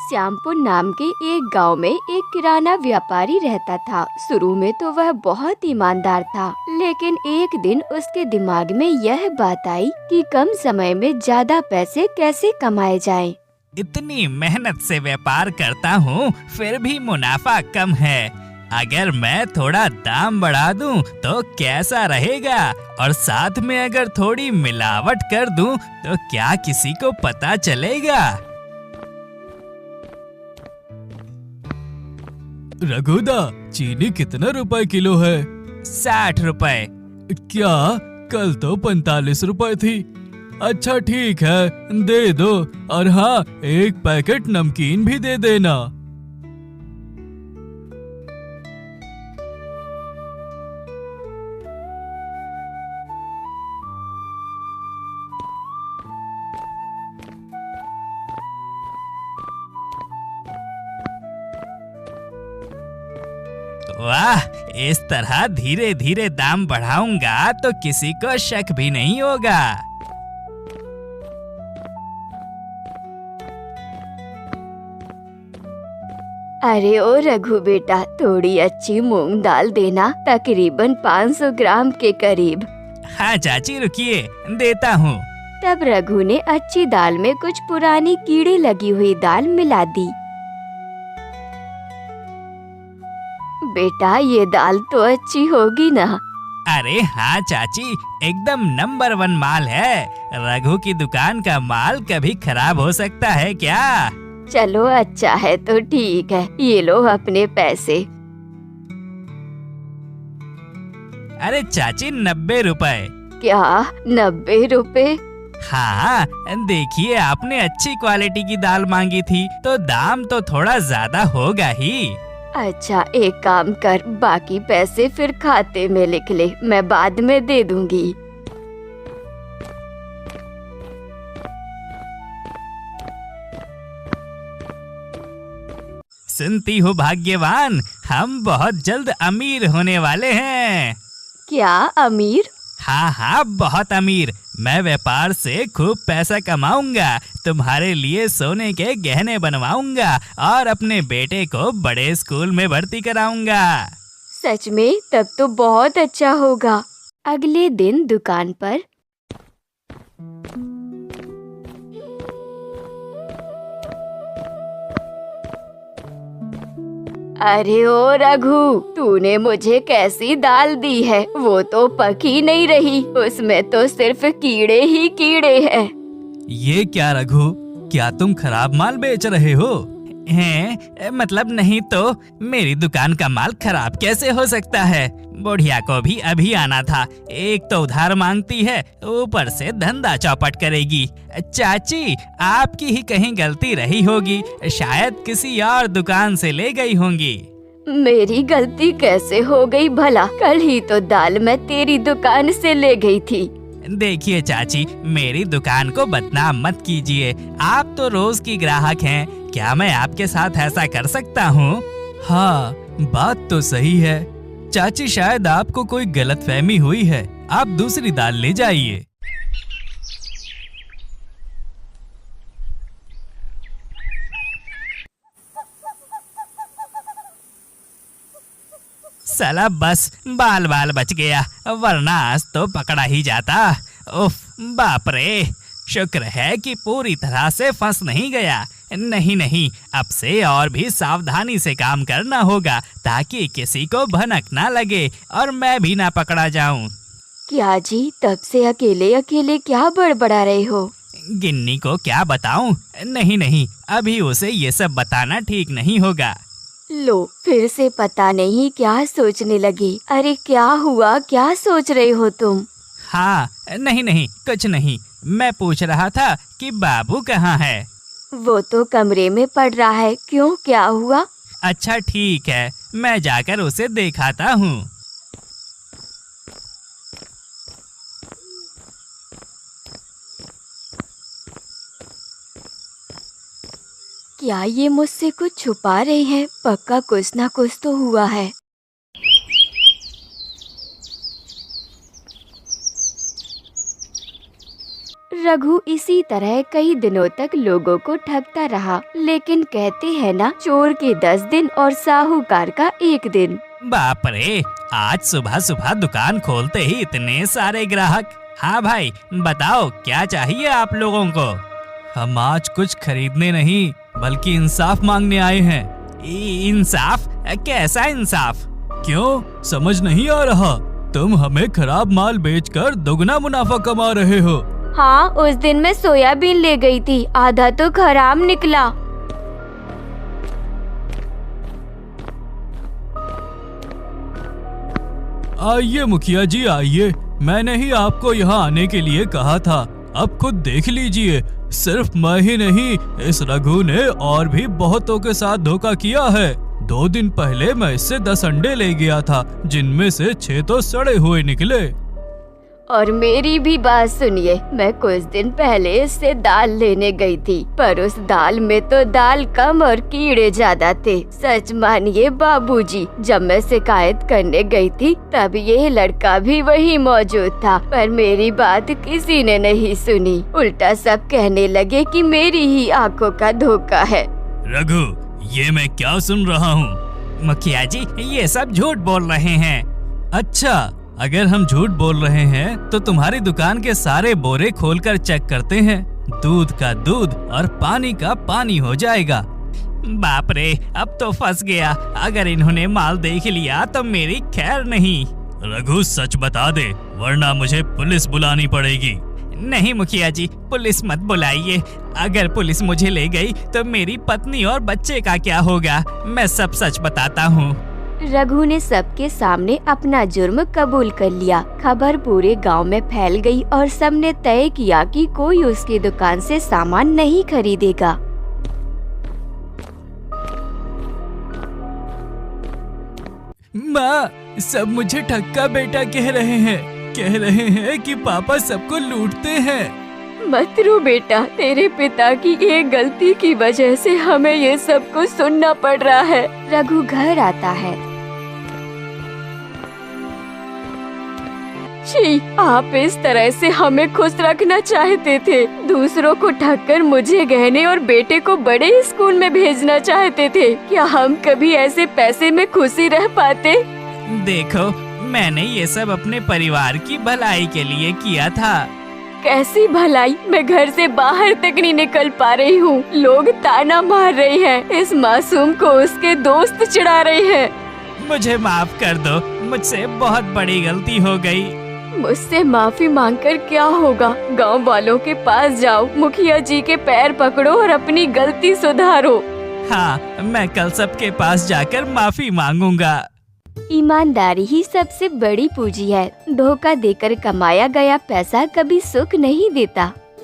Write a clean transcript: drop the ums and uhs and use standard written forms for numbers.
श्यामपुर नाम के एक गांव में एक किराना व्यापारी रहता था। शुरू में तो वह बहुत ईमानदार था, लेकिन एक दिन उसके दिमाग में यह बात आई कि कम समय में ज्यादा पैसे कैसे कमाए जाएं। इतनी मेहनत से व्यापार करता हूँ, फिर भी मुनाफा कम है। अगर मैं थोड़ा दाम बढ़ा दूं तो कैसा रहेगा, और साथ में अगर थोड़ी मिलावट कर दूं तो क्या किसी को पता चलेगा? रघुदा, चीनी कितना रुपए किलो है? 60 रुपए। क्या? कल तो 45 रुपए थी। अच्छा ठीक है, दे दो। और हाँ, एक पैकेट नमकीन भी दे देना। वाह, इस तरह धीरे धीरे दाम बढ़ाऊंगा तो किसी को शक भी नहीं होगा। अरे ओ रघु बेटा, थोड़ी अच्छी मूंग दाल देना, तकरीबन 500 ग्राम के करीब। हाँ चाची, रुकिए, देता हूँ। तब रघु ने अच्छी दाल में कुछ पुरानी कीड़े लगी हुई दाल मिला दी। बेटा, ये दाल तो अच्छी होगी ना? अरे हाँ चाची, एकदम नंबर 1 माल है। रघु की दुकान का माल कभी खराब हो सकता है क्या? चलो अच्छा है तो ठीक है, ये लो अपने पैसे। अरे चाची, 90 रुपए। क्या 90 रुपए? हाँ, देखिए आपने अच्छी क्वालिटी की दाल मांगी थी तो दाम तो थोड़ा ज्यादा होगा ही। अच्छा एक काम कर, बाकी पैसे फिर खाते में लिख ले, मैं बाद में दे दूंगी। सुनती हो भाग्यवान, हम बहुत जल्द अमीर होने वाले हैं। क्या अमीर? हाँ हाँ, बहुत अमीर। मैं व्यापार से खूब पैसा कमाऊंगा, तुम्हारे लिए सोने के गहने बनवाऊंगा और अपने बेटे को बड़े स्कूल में भर्ती कराऊंगा। सच में? तब तो बहुत अच्छा होगा। अगले दिन दुकान पर अरे ओ रघु, तूने मुझे कैसी दाल दी है? वो तो पकी नहीं रही, उसमें तो सिर्फ कीड़े ही कीड़े हैं। ये क्या रघु, क्या तुम खराब माल बेच रहे हो? हैं? मतलब नहीं तो मेरी दुकान का माल खराब कैसे हो सकता है? बुढ़िया को भी अभी आना था, एक तो उधार मांगती है, ऊपर से धंधा चौपट करेगी। चाची, आपकी ही कहीं गलती रही होगी, शायद किसी और दुकान से ले गई होंगी। मेरी गलती कैसे हो गई भला? कल ही तो दाल मैं तेरी दुकान से ले गई थी। देखिए चाची, मेरी दुकान को बदनाम मत कीजिए, आप तो रोज की ग्राहक हैं, क्या मैं आपके साथ ऐसा कर सकता हूँ? हाँ, बात तो सही है। चाची, शायद आपको कोई गलतफहमी हुई है, आप दूसरी दाल ले जाइए। साला बस बाल बाल बच गया, वरना आज तो पकड़ा ही जाता। उफ, बाप रे, शुक्र है कि पूरी तरह से फंस नहीं गया। नहीं नहीं, अब से और भी सावधानी से काम करना होगा ताकि किसी को भनक ना लगे और मैं भी ना पकड़ा जाऊं। क्या जी, तब से अकेले अकेले क्या बड़बड़ा रहे हो? गिन्नी को क्या बताऊं? नहीं नहीं, अभी उसे ये सब बताना ठीक नहीं होगा। लो, फिर से पता नहीं क्या सोचने लगी। अरे क्या हुआ, क्या सोच रहे हो तुम? हाँ, नहीं नहीं, कुछ नहीं। मैं पूछ रहा था कि बाबू कहाँ है? वो तो कमरे में पड़ रहा है। क्यों, क्या हुआ? अच्छा ठीक है, मैं जाकर उसे दिखाता हूँ। क्या ये मुझसे कुछ छुपा रहे हैं? पक्का कुछ ना कुछ तो हुआ है। रघु इसी तरह कई दिनों तक लोगों को ठगता रहा, लेकिन कहते हैं ना, चोर के 10 दिन और साहूकार का 1 दिन। बाप रे, आज सुबह सुबह दुकान खोलते ही इतने सारे ग्राहक। हाँ भाई, बताओ क्या चाहिए आप लोगों को? हम आज कुछ खरीदने नहीं बल्कि इंसाफ मांगने आए हैं। इंसाफ? कैसा इंसाफ? क्यों समझ नहीं आ रहा? तुम हमें खराब माल बेचकर दोगुना मुनाफा कमा रहे हो। हाँ, उस दिन मैं सोयाबीन ले गई थी, आधा तो खराब निकला। आइए मुखिया जी आइए, मैंने ही आपको यहाँ आने के लिए कहा था। अब खुद देख लीजिए, सिर्फ मैं ही नहीं, इस रघु ने और भी बहुतों के साथ धोखा किया है। 2 दिन पहले मैं इससे 10 अंडे ले गया था, जिनमें से 6 तो सड़े हुए निकले। और मेरी भी बात सुनिए, मैं कुछ दिन पहले इससे दाल लेने गई थी, पर उस दाल में तो दाल कम और कीड़े ज्यादा थे। सच मानिए बाबूजी, जब मैं शिकायत करने गई थी तब ये लड़का भी वही मौजूद था, पर मेरी बात किसी ने नहीं सुनी। उल्टा सब कहने लगे कि मेरी ही आंखों का धोखा है। रघु, ये मैं क्या सुन रहा हूँ? मुखिया जी, ये सब झूठ बोल रहे हैं। अच्छा, अगर हम झूठ बोल रहे हैं तो तुम्हारी दुकान के सारे बोरे खोलकर चेक करते हैं। दूध का दूध और पानी का पानी हो जाएगा। बाप रे, अब तो फंस गया। अगर इन्होंने माल देख लिया तो मेरी खैर नहीं। रघु, सच बता दे, वरना मुझे पुलिस बुलानी पड़ेगी। नहीं मुखिया जी, पुलिस मत बुलाइए। अगर पुलिस मुझे ले गई तो मेरी पत्नी और बच्चे का क्या होगा? मैं सब सच बताता हूँ। रघु ने सबके सामने अपना जुर्म कबूल कर लिया। खबर पूरे गांव में फैल गई और सबने तय किया कि कोई उसकी दुकान से सामान नहीं खरीदेगा। माँ, सब मुझे ठक्का बेटा कह रहे हैं कि पापा सबको लूटते हैं। मत रो बेटा, तेरे पिता की एक गलती की वजह से हमें ये सब कुछ सुनना पड़ रहा है। रघु घर आता है। छी, आप इस तरह से हमें खुश रखना चाहते थे। दूसरों को ठगकर मुझे गहने और बेटे को बड़े स्कूल में भेजना चाहते थे। क्या हम कभी ऐसे पैसे में खुशी रह पाते? देखो, मैंने ये सब अपने परिवार की भलाई के लिए किया था। कैसी भलाई? मैं घर से बाहर तक नहीं निकल पा रही हूँ। लोग ताना मार रहे हैं, इस मासूम को उसके दोस्त चिढ़ा रहे हैं। मुझे माफ कर दो, मुझसे बहुत बड़ी गलती हो गई। मुझसे माफी मांगकर क्या होगा? गांव वालों के पास जाओ, मुखिया जी के पैर पकड़ो और अपनी गलती सुधारो। हाँ, मैं कल सबके पास जाकर माफी मांगूंगा। ईमानदारी ही सबसे बड़ी पूंजी है। धोखा देकर कमाया गया पैसा कभी सुख नहीं देता।